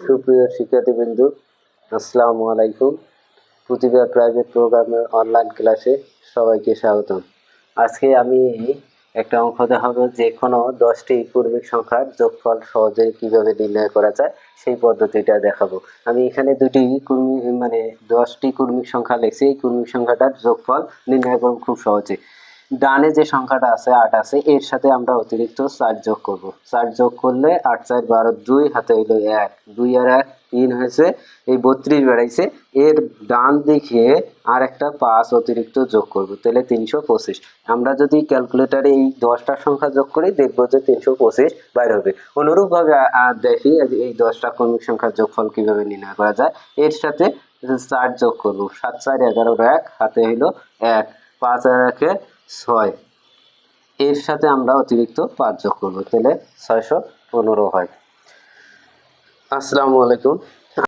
সুপ্রিয় শিক্ষার্থীবৃন্দু, আসসালামু আলাইকুম। প্রতিভা প্রাইভেট প্রোগ্রামের অনলাইন ক্লাসে সবাইকে স্বাগতম। আজকে আমি একটা অঙ্ক দেখাবো, যে কোনো 10টি ক্রমিক সংখ্যার যোগফল সহজে কিভাবে নির্ণয় করা যায় সেই পদ্ধতিটা দেখাবো। আমি এখানে 10টি ক্রমিক সংখ্যা লিখছি। এই ক্রমিক সংখ্যাটার যোগফল নির্ণয় করব খুব সহজে। ডানে যে সংখ্যাটা আছে 8 আছে, এর সাথে আমরা অতিরিক্ত 4 যোগ করব। 4 যোগ করলে 8 4 12, 2 হাতে হইল 1, 2 আর 1 3 হয়েছে, এই 32 বেড়াইছে। এর ডান দিকে আর একটা 5 অতিরিক্ত যোগ করব, তাহলে 325। আমরা যদি ক্যালকুলেটারে এই 10টা সংখ্যা যোগ করি, দেখবো যে 325 বাইর হবে। অনুরূপভাবে দেখি এই 10টা ক্রমিক সংখ্যার যোগফল কিভাবে নির্ণয় করা যায়। এর সাথে 4 যোগ করব, 7 4 11, 1 হাতে হইল 1, 5 আর 1 6। এর সাথে আমরা অতিরিক্ত 5 যোগ করব, তাহলে 615 হয়। আসসালামু আলাইকুম।